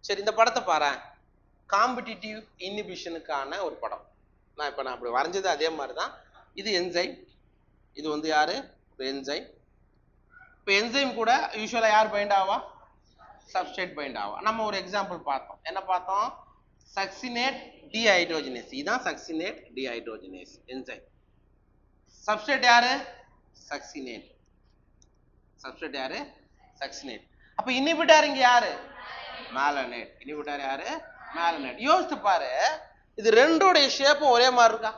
சரி, இந்த படத்தை பாரு. காம்படிட்டிவ் இன்ஹிபிஷனுக்கான ஒரு படம். நான் அப்படி வரைஞ்சது அதே மாதிரி தான். இது என்சைம், இது வந்து யாரு? என்சைம். இப்போ என்சைம் கூட யூஸ்வலா யார் பைண்ட் ஆவா? சப்ஸ்ட்ரேட் பைண்ட் ஆவா. நம்ம ஒரு எக்ஸாம்பிள் பார்த்தோம். என்ன பார்த்தோம்? சக்சினேட் டீஹைட்ரோஜனேஸ். இதுதான் சக்சினேட் டீஹைட்ரோஜனேஸ் என்சைம். சப்ஸ்ட்ரேட் யாரு? சக்சினேட். சப்ஸ்ட்ரேட் யாரு? சக்சினேட். அப்ப இன்ஹிபிட்டார் இங்க யாரு? மேலனேட். இன்ஹிபிட்டார் யாரு? மேலனேட். யோசித்து பாரு, இது ரெண்டோட ஷேப்பும் ஒரே மாதிரி இருக்கா?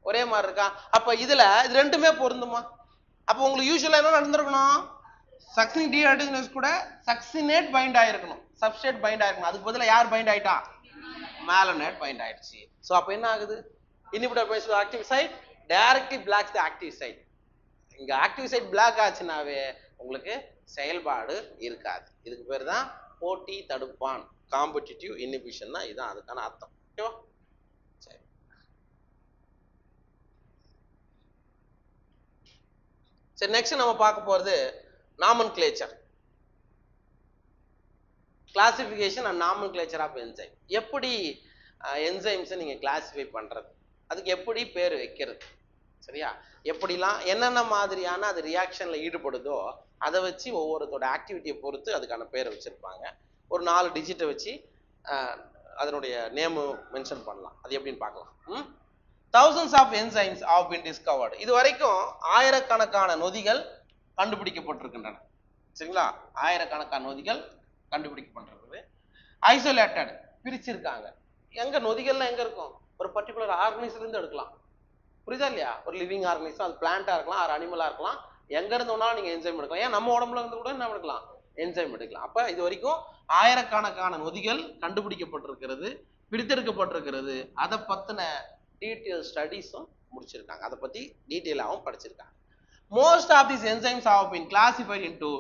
ஒரே மாதிரி இருக்கா? அப்ப இதுல இது ரெண்டுமே பொருந்துமா? அப்ப உங்களுக்கு யூஸ்வலா என்ன நடந்திருக்கணும்? சக்சினேட் டீஹைட்ரோஜனேஸ் கூட சக்சினேட் பைண்ட் ஆயிருக்கணும், சப்ஸ்ட்ரேட் பைண்ட் ஆயிருக்கணும். அதுக்கு பதிலா யார் பைண்ட் ஆயிட்டா? மேலனேட் பைண்ட் ஆயிடுச்சு. சோ அப்ப என்ன ஆகுது? Inhibitor binds to active site, directly blocks the active site. இங்க ஆக்டிவ் சைட் பிளாக் ஆச்சுனாவே உங்களுக்கு செயல்பாடு இருக்காது. இதுக்கு பேர் தான் போட்டி தடுப்பான், காம்படிட்டிவ் இன்ஹிபிஷன் தான். இதுதான் அதுக்கான அர்த்தம். ஓகேவா? சரி, சரி. நெக்ஸ்ட் நம்ம பார்க்க போறது nomenclature, classification and nomenclature of enzyme. எப்படி என்சைம்ஸை நீங்க கிளாசிஃபை பண்றது, அதுக்கு எப்படி பேர் வைக்கிறது, சரியா? எப்படிலாம் என்னென்ன மாதிரியான அது ரியாக்ஷன்ல ஈடுபடுதோ அதை வச்சு ஒவ்வொருத்தோட ஆக்டிவிட்டியை பொறுத்து அதுக்கான பேர் வச்சிருப்பாங்க. ஒரு 4 டிஜிட்டை வச்சு அதனுடைய நேம் மென்ஷன் பண்ணலாம். அது எப்படின்னு பார்க்கலாம். thousands of enzymes have been discovered. இது வரைக்கும் ஆயிரக்கணக்கான நொதிகள் கண்டுபிடிக்கப்பட்டிருக்கின்றன. சரிங்களா? ஆயிரக்கணக்கான நொதிகள் கண்டுபிடிக்கப்பட்டிருக்குது. ஐசோலேட்டட், பிரிச்சிருக்காங்க. எங்க நொதிகள்லாம் எங்க இருக்கும்? ஒரு பர்டிகுலர் ஆர்கனிசம்ல இருந்து எடுக்கலாம். புரியுதா இல்லையா? ஒரு லிவிங் ஆர்கனிசம், அது பிளான்டா இருக்கலாம், ஒரு அனிமலா இருக்கலாம். எங்க இருந்தோம்னாலும் நீங்க என்சைம் எடுக்கலாம். ஏன் நம்ம உடம்புல இருந்து கூட என்ன எடுக்கலாம்? என்சைம் எடுக்கலாம். அப்ப இது வரைக்கும் ஆயிரக்கணக்கான நொதிகள் கண்டுபிடிக்கப்பட்டிருக்கிறது, பிரித்தெடுக்கப்பட்டிருக்கிறது. அதை பத்தின டீட்டெயில் ஸ்டடீஸும் முடிச்சிருக்காங்க, அதை பத்தி டீட்டெயிலாகவும் படிச்சிருக்காங்க. Most of these enzymes have been classified into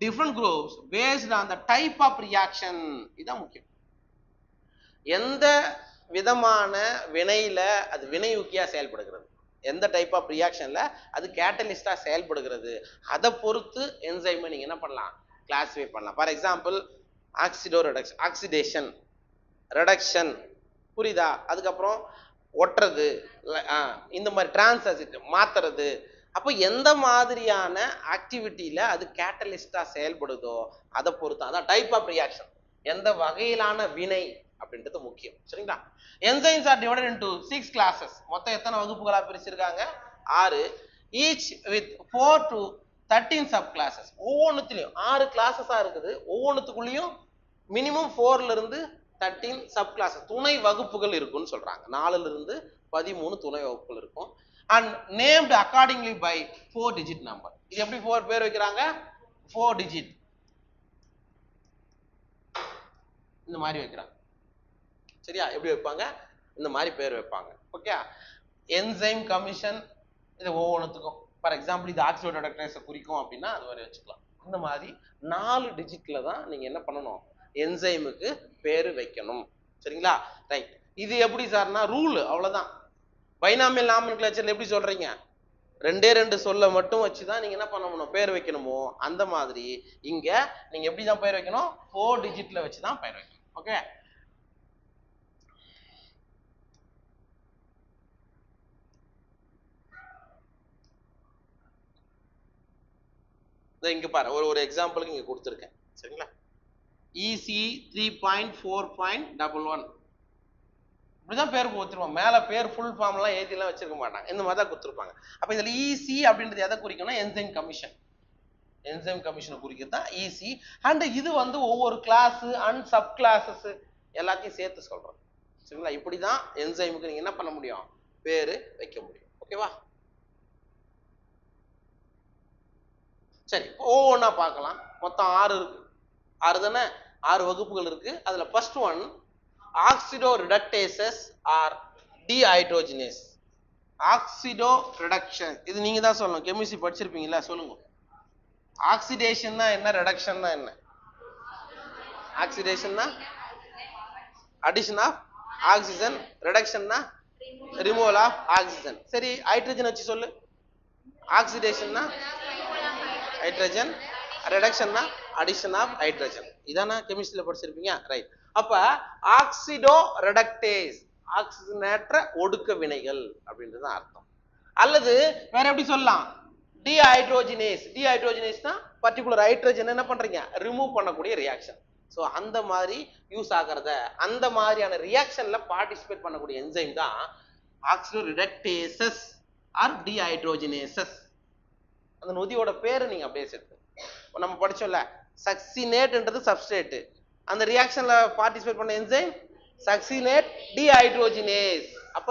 different groups based on the type of reaction. இதுதான் முக்கியம். எந்த விதமான வினையில அது வினையூக்கியா செயல்படுகிறது, எந்த டைப் ஆஃப் ரியாக்ஷன்ல அது கேட்டலிஸ்டா செயல்படுகிறது, அதை பொறுத்து என்சைமை நீங்க என்ன பண்ணலாம்? கிளாசிஃபை பண்ணலாம். ஃபார் எக்ஸாம்பிள் ஆக்சிடேஷன், ரெடக்ஷன், புரியுதா? அதுக்கப்புறம் ஒட்டுறது, இந்த மாதிரி டிரான்ஸ்அசிட் மாத்துறது. அப்போ எந்த மாதிரியான ஆக்டிவிட்டியில அது கேட்டலிஸ்டா செயல்படுதோ அதை பொறுத்து, அதான் டைப் ஆஃப் ரியாக்ஷன், எந்த வகையிலான வினை அப்படின்றது முக்கியம். சரிங்களா? Enzymes are divided into 6 classes. மொத்தம் எத்தனை வகுப்புகளா பிரிச்சிருக்காங்க? 6. Each with 4 to 13 sub classes. ஒவ்வொன்றுத்துலையும் 6 கிளாஸஸா இருக்குது. ஒவ்வொன்றுத்துக்குள்ளேயும் மினிமம் 4ல இருந்து 13 சப் கிளாஸஸ், துணை வகுப்புகள் இருக்குன்னு சொல்றாங்க. 4ல இருந்து 13 துணை வகுப்புகள் இருக்கும். And named accordingly by 4 digit number. இது எப்படி 4 பேர் வைக்கிறாங்க? 4 digit இந்த மாதிரி வைக்கிறாங்க. சரியா? எப்படி வைப்பாங்க? இந்த மாதிரி பேர் வைப்பாங்க. ஓகே. என்சைம் கமிஷன், இது ஒவ்வொன்றுத்துக்கும். ஃபார் எக்ஸாம்பிள் இது ஆக்சிடோடக்டேஸை குறிக்கும் அப்படின்னா அது மாதிரி வச்சுக்கலாம். இந்த மாதிரி 4 டிஜிட்ல தான் நீங்க என்ன பண்ணணும்? என்சைமுக்கு பேரு வைக்கணும். சரிங்களா? ரைட். இது எப்படி சார்னா ரூல், அவ்வளவுதான். பைனாமியல் நாமன்கிளேச்சர்ல எப்படி சொல்றீங்க? 2 சொல்ல மட்டும் வச்சுதான் நீங்க என்ன பண்ணணும்? பேர் வைக்கணுமோ அந்த மாதிரி இங்க நீங்க எப்படிதான் பேர் வைக்கணும்? 4 டிஜிட்ல வச்சுதான் பேர் வைக்கணும். ஓகே. இங்க பாரு, ஒரு எக்ஸாம்பிளுக்கு இங்க கொடுத்துருக்கேன். சரிங்களா? EC 3.4.11 இப்படிதான் பேர் கொடுத்துருவாங்க. மேல பேர் ஃபுல் ஃபார்ம் எல்லாம் எழுதிலாம் வச்சிருக்க மாட்டாங்க, இந்த மாதிரி தான் கொடுத்துருப்பாங்க. அப்ப இதுல EC அப்படின்றது எதை குறிக்கணும்னா என்சைம் கமிஷன். என்சைம் கமிஷனை குறிக்கிறது தான் EC. அண்ட் இது வந்து ஒவ்வொரு கிளாஸ் அண்ட் சப் கிளாஸஸ் எல்லாத்தையும் சேர்த்து சொல்றோம். சரிங்களா? இப்படிதான் என்சைமுக்கு நீங்க என்ன பண்ண முடியும்? பேரு வைக்க முடியும். ஓகேவா? சரி, ஒவ்வொன்றா பார்க்கலாம். மொத்தம் 6 இருக்கு. 6 தானே? 6 வகுப்புகள் இருக்கு. அதுல first one oxidoreductases or dehydrogenases. Oxidoreduction, இது நீங்க தான் சொல்லணும். கெமிஸ்ட்ரி படிச்சிருப்பீங்களா? சொல்லுங்க. ஆக்சிடேஷன்னா என்ன, ரிடக்ஷன்னா என்ன? ஆக்சிடேஷன்னா அடிஷன் ஆஃப் ஆக்சிஜன், ரிடக்ஷன்னா ரிமூவல் ஆஃப் ஆக்சிஜன். சரி, ஹைட்ரஜன் வச்சு சொல்லு. ஆக்சிடேஷன்னா ஹைட்ரஜன், ரிடக்ஷன்னா அடிஷன் ஆஃப் ஹைட்ரஜன். இதானா கெமிஸ்ட்ரியில படிச்சிருப்பீங்க, ரைட். அப்ப ஆக்சிடோ ரெடக்டேஸ், ஆக்சிஜனேற்ற ஒடுக்க வினைகள் அப்படின்றது அர்த்தம். அல்லது வேற எப்படி சொல்லலாம், டீஹைட்ரோஜினேஸ். டீஹைட்ரோஜினேஸ்னா பர்டிகுலர் ஹைட்ரஜன் என்ன பண்றீங்க, ரிமூவ் பண்ணக்கூடிய ரியாக்ஷன். ஸோ அந்த மாதிரி யூஸ் ஆகிறத, அந்த மாதிரியான ரியாக்ஷன்ல பார்ட்டிசிபேட் பண்ணக்கூடிய என்சைம் தான் ஆக்சிடோ ரிடக்டேசஸ் ஆர் டீஹைட்ரோஜினேசஸ். அந்த நொதியோட பேரு நீங்க அப்படியே சேர்த்து நம்ம படிச்சோம்ல, சக்சினேட்ன்றது சப்ஸ்ட்ரேட், அந்த ரியாக்ஷன்ல பார்ட்டிசிபேட் பண்ண என்சைம் சக்சினேட் டீஹைட்ரோஜினேஸ். அப்ப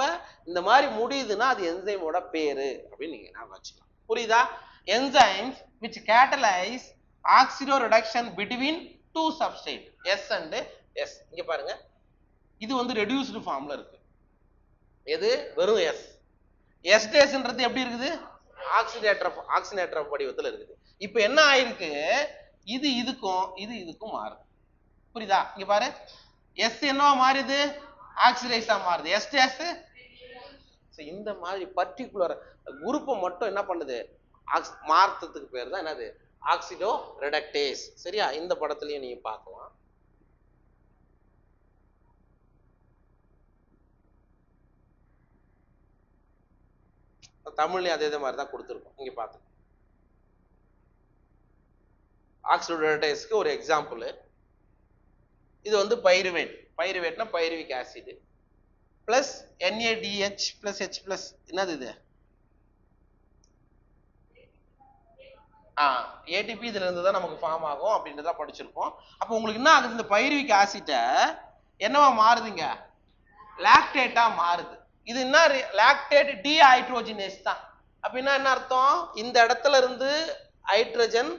இந்த மாதிரி முடியுதுன்னா அது என்சைமோட பேரு அப்படின்னு நீங்க ஞாபகம் வச்சுக்கலாம். புரியுதா? Enzymes which catalyze oxido reduction between two substrate S and S. இங்க பாருங்க, இது வந்து ரெடியூஸ்டு ஃபார்ம்ல இருக்கு. எது? வெறும் S. எஸ்டேஸ்ன்றது எப்படி இருக்குது? ஆக்சிடேட்டர் வடிவத்தில் இருக்குது. இப்போ என்ன ஆயிருக்கு, இது இதுக்கும் மாறுது. புரியுதா? இங்க பாரு, S என்னவா மாறுது, ஆக்சிடைஸா மாறுது. எஸ்டேஸ் இந்த மாதிரி பர்டிகுலர் குரூப்பை மட்டும் என்ன பண்ணுது, மாற்றத்துக்கு பேர் தான் என்னது, ஆக்சிடோ ரெடக்டேஸ். சரியா? இந்த படத்துலயும் நீங்க பார்க்கலாம். தமிழ்லயும் அதே மாதிரி தான் கொடுத்துருக்கோம், இங்க பார்த்து. ஆக்சிடோ ரெடக்டேஸ்க்கு ஒரு எக்ஸாம்பிள் இது வந்து பைருவேட். பைருவேட்னா pyruvic acid plus NaDH plus H plus, என்னது இது, ATP இதுல இருந்து தான் நமக்கு ஃபார்ம் ஆகும் அப்படின்றத படிச்சிருக்கோம். அப்போ உங்களுக்கு என்ன ஆகுது, இந்த பைருவிக் ஆசிட்டை என்னவா மாறுதுங்க, லாக்டேட்டா மாறுது. இது என்ன, லாக்டேட் டீஹைட்ரோஜினேஸ் தான். அப்படின்னா என்ன அர்த்தம், இந்த இடத்துல இருந்து ஹைட்ரஜன்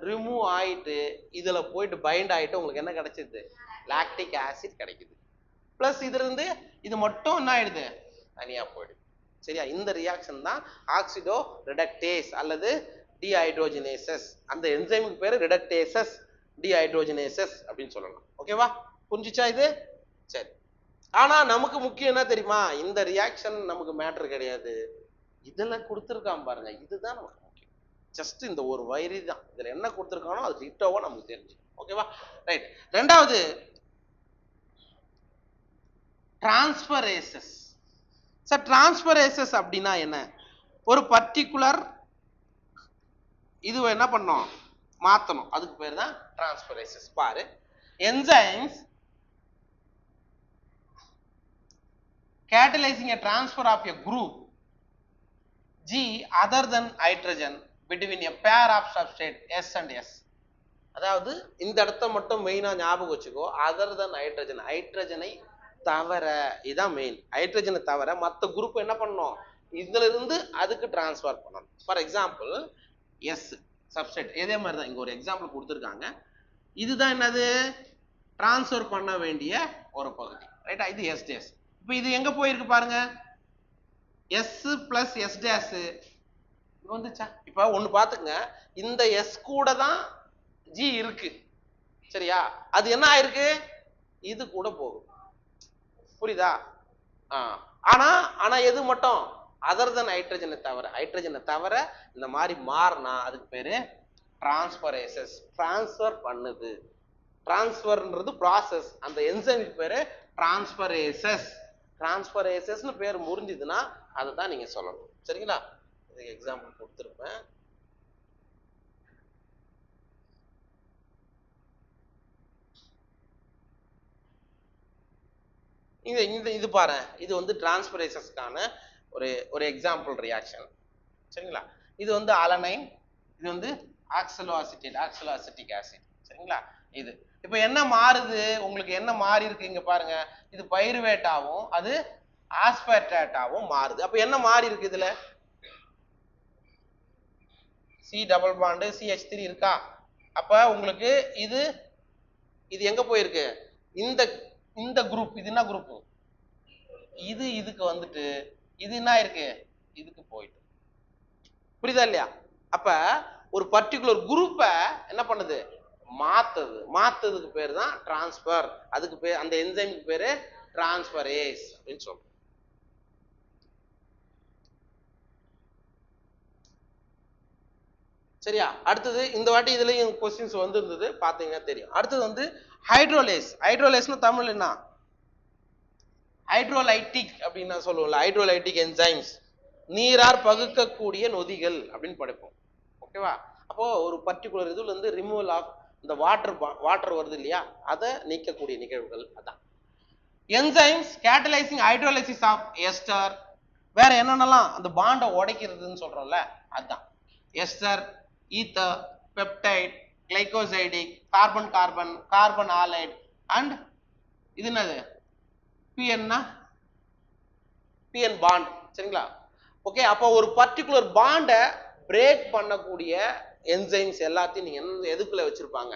ரிமூவ் ஆயிட்டு இதுல போயிட்டு பைண்ட் ஆயிட்டு உங்களுக்கு என்ன கிடைச்சிது, லாக்டிக் ஆசிட் கிடைக்குது. பிளஸ் இதுல இருந்து இது மட்டும் என்ன ஆயிடுது, தனியா போயிடுது. சரியா? இந்த ரியாக்ஷன் தான் ஆக்சிடோ ரிடக்டேஸ் அல்லது டீஹைட்ரோஜினேசஸ். அந்த என்சைமுக்கு பேரு ரிடக்டேசஸ் டீஹைட்ரோஜினேசஸ் அப்படின்னு சொல்லலாம். ஓகேவா? புரிஞ்சுச்சா இது? சரி. ஆனா நமக்கு முக்கியம் என்ன தெரியுமா, இந்த ரியாக்ஷன் நமக்கு மேட்டர் கிடையாது, இதுல கொடுத்துருக்கான் பாருங்க, இதுதான் நமக்கு முக்கியம். ஜஸ்ட் இந்த ஒரு வரி தான், இதுல என்ன கொடுத்துருக்கானோ அது டிட்டோவா நமக்கு தெரிஞ்சு. ஓகேவா? ரைட். ரெண்டாவது டிரான்ஸ்பரேசஸ். சார் டிரான்ஸ்பரேசஸ் அப்படின்னா என்ன, ஒரு பர்டிகுலர் இது என்ன பண்ணோம், மாத்தணும், அதுக்கு பேர் தான் டிரான்ஸ்பரேசஸ். பாரு, enzymes catalyzing a transfer of a group G other than hydrogen between a pair of substrate S and S. அதாவது இந்த இடத்த மட்டும் மெயினா ஞாபகம் வச்சுக்கோ, அதர் தன் ஹைட்ரஜன், ஹைட்ரஜனை தவிர, இதான் மெயின். ஹைட்ரஜனை தவிர மற்ற குரூப் என்ன பண்ணணும், இதுல இருந்து அதுக்கு டிரான்ஸ்ஃபர் பண்ணணும். ஃபார் எக்ஸாம்பிள் எஸ் சப்ஸ்ட்ரேட், இதே மாதிரி தான் இங்க ஒரு எக்ஸாம்பிள் கொடுத்துருக்காங்க. இதுதான் என்னது, டிரான்ஸ்ஃபர் பண்ண வேண்டிய ஒரு பகுதி. ரைட்டா? இது எஸ் டேஸ். இப்போ இது எங்க போயிருக்கு பாருங்க, எஸ் பிளஸ் எஸ் டேஸ் வந்துச்சா. இப்போ ஒண்ணு பாத்துங்க, இந்த எஸ் கூட தான் ஜி இருக்கு. சரியா? அது என்ன ஆயிருக்கு, இது கூட போகும். புரியுதா? ஆனா எது மட்டும், அதர் தன் ஹைட்ரஜனை தவிர, ஹைட்ரஜனை தவிர இந்த மாதிரி மாறினா அதுக்கு பேரு டிரான்ஸ்பரேசஸ். டிரான்ஸ்ஃபர் பண்ணுது, டிரான்ஸ்ஃபர்ன்றது ப்ராசஸ், அந்த என்சைமுக்கு பேரு டிரான்ஸ்பரேசஸ். டிரான்ஸ்பரேசஸ்னு பேர் முடிஞ்சதுன்னா அதை தான் நீங்க சொல்லணும். சரிங்களா? இதுக்கு எக்ஸாம்பிள் கொடுத்துருப்பேன். இது பாரு, இது வந்து டிரான்ஸ்பரேசஸ்க்கான ஒரு எக்ஸாம்பிள் ரியாக்ஷன். சரிங்களா? இது வந்து அலனைன், இது வந்து ஆக்சலோஅசிட்டேட், ஆக்சலோஅசிட்டிக் ஆசிட். சரிங்களா? இது இப்போ என்ன மாறுது, உங்களுக்கு என்ன மாறி இருக்கு இங்க பாருங்க, இது பைருவேட்டாவும் அது ஆஸ்பர்டேட்டாவும் மாறுது. அப்ப என்ன மாறி இருக்கு, இதுல C டபுள் பாண்ட் CH3 இருக்கா. அப்ப உங்களுக்கு இது எங்க போயிருக்கு, இந்த குரூப், இது என்ன குரூப், இதுக்கு வந்துட்டு இது என்ன இருக்கு, இதுக்கு போயிட்டு. புரியுதா இல்லையா? அப்ப ஒரு பர்டிகுலர் குரூப்பை என்ன பண்ணுது, மாத்துறதுக்கு பேர் தான் டிரான்ஸ்பர். அதுக்கு பேர், அந்த என்சைமுக்கு பேரு டிரான்ஸ்பரேஸ் அப்படின்னு சொல்றோம். சரியா? அடுத்தது இந்த வாட்டி இதுலயும் கொஸ்டின்ஸ் இருந்தது பாத்தீங்கன்னா தெரியும். அடுத்தது வந்து ஹைட்ரோலேஸ். ஹைட்ரோலேஸ்னு தமிழ் என்ன? ஹைட்ரோலைட்டிக் அப்படின்னு சொல்லுவோம்ல, ஹைட்ரோலைட்டிக் என்சைம்ஸ், நீரார் பகுக்கக்கூடிய நொதிகள் அப்படின்னு படிப்போம். ஓகேவா? அப்போ ஒரு பர்டிகுலர் இதுல இருந்து ரிமூவல் ஆஃப் இந்த வாட்டர் வருது இல்லையா, அதை நீக்கக்கூடிய நிகழ்வுகள் அதான் enzymes. Catalysing hydrolysis of ester. வேற என்னென்னலாம் அந்த பாண்டை உடைக்கிறதுன்னு சொல்றோம்ல, அதுதான் ester, ether, peptide, glycosidic, carbon carbon, carbon halide and இது என்னது பிஎன்னா பிஎன் பாண்ட். சரிங்களா? ஓகே. அப்போ ஒரு பர்டிகுலர் பாண்டை பிரேக் பண்ணக்கூடிய என்சைம்ஸ் எல்லாத்தையும் நீங்க எதுக்குள்ள வச்சிருப்பாங்க?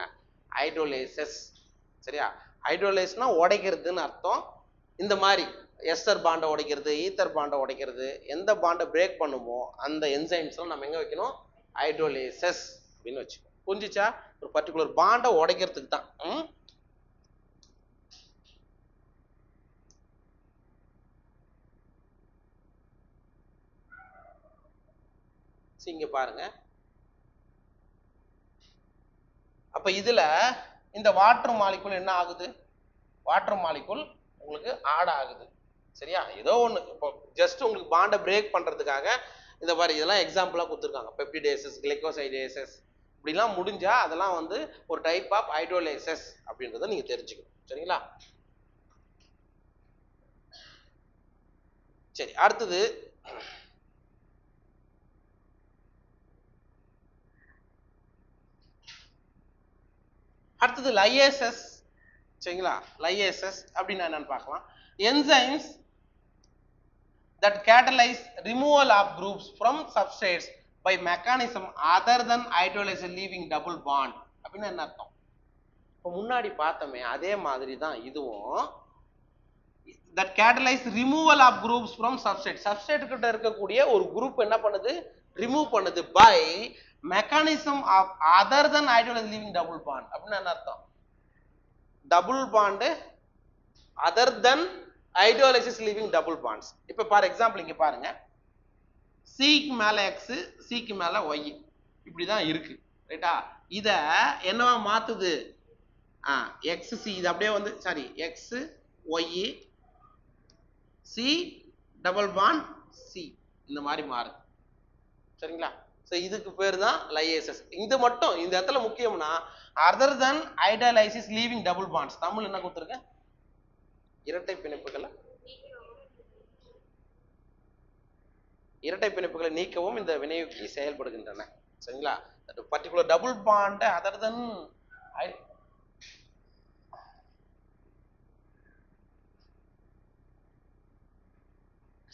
ஹைட்ரோலேசஸ். சரியா? ஹைட்ரோலேஸ்னா உடைக்கிறதுன்னு அர்த்தம். இந்த மாதிரி எஸ்டர் பாண்டை உடைக்கிறது, ஈத்தர் பாண்டை உடைக்கிறது, எந்த பாண்டை பிரேக் பண்ணுமோ அந்த என்சைம்ஸ்லாம் நம்ம எங்க வைக்கணும்? ஹைட்ரோலேசஸ் அப்படின்னு வச்சுக்கணும். புரிஞ்சுச்சா? ஒரு பர்டிகுலர் பாண்டை உடைக்கிறதுக்கு தான். இங்க பாருங்க. அப்ப இதுல இந்த வாட்டர் மாலிகுல் என்ன ஆகுது? வாட்டர் மாலிகுல் உங்களுக்கு ஆட் ஆகுது. சரியா? ஏதோ ஒண்ணு இப்போ ஜஸ்ட் உங்களுக்கு பாண்டை பிரேக் பண்றதுக்காக இந்த மாதிரி இதெல்லாம் எக்ஸாம்பிளா கொடுத்துருக்காங்க. பெப்டிடேசஸ், கிளைகோசைடேசஸ் இப்படிலாம் முடிஞ்சா அதெல்லாம் வந்து ஒரு டைப் ஆஃப் ஹைட்ரோலேசஸ் அப்படின்றத நீங்க தெரிஞ்சுக்கணும். சரிங்களா? சரி, அடுத்தது லையேசஸ். சரிங்களா? லையேசஸ் அப்படின்னா என்னன்னு பார்க்கலாம். Enzymes that catalyze removal of groups from substrates by mechanism other than hydrolysis leaving double bond அப்படின்னா என்ன அர்த்தம்? இப்போ முன்னாடி பார்த்தோமே அதே மாதிரி தான் இதுவும். that catalyze removal of groups from substrate. substrate கிட்ட இருக்கக்கூடிய ஒரு குரூப் என்ன பண்ணுது? ரிமூவ் பண்ணுது by mechanism of other than hydrolysis leaving double bond அப்படின்னா என்ன அர்த்தம்? Double bond other than hydrolysis leaving double bonds. இப்ப ஃபார் எக்ஸாம்பிள் இங்க பாருங்க, சிக்கு மேல எக்ஸ், சிக்கு மேல ஒய் இப்படிதான் இருக்கு. ரைட்டா? இத என்னவா மாத்துது? X C. இது அப்படியே வந்து sorry X Y C double bond C இந்த மாதிரி மாறுது. சரிங்களா? ஸோ இதுக்கு பேர் தான் லையேசஸ். இது மட்டும் இந்த இடத்துல முக்கியம்னா other than hydrolysis leaving double bonds. Tamil என்ன கொடுத்துருக்கேன்? இரட்டை பிணைப்புகளை நீக்கவும் இந்த வினையூக்கி செயல்படுகின்றன. சரிங்களா? Particular double bond other than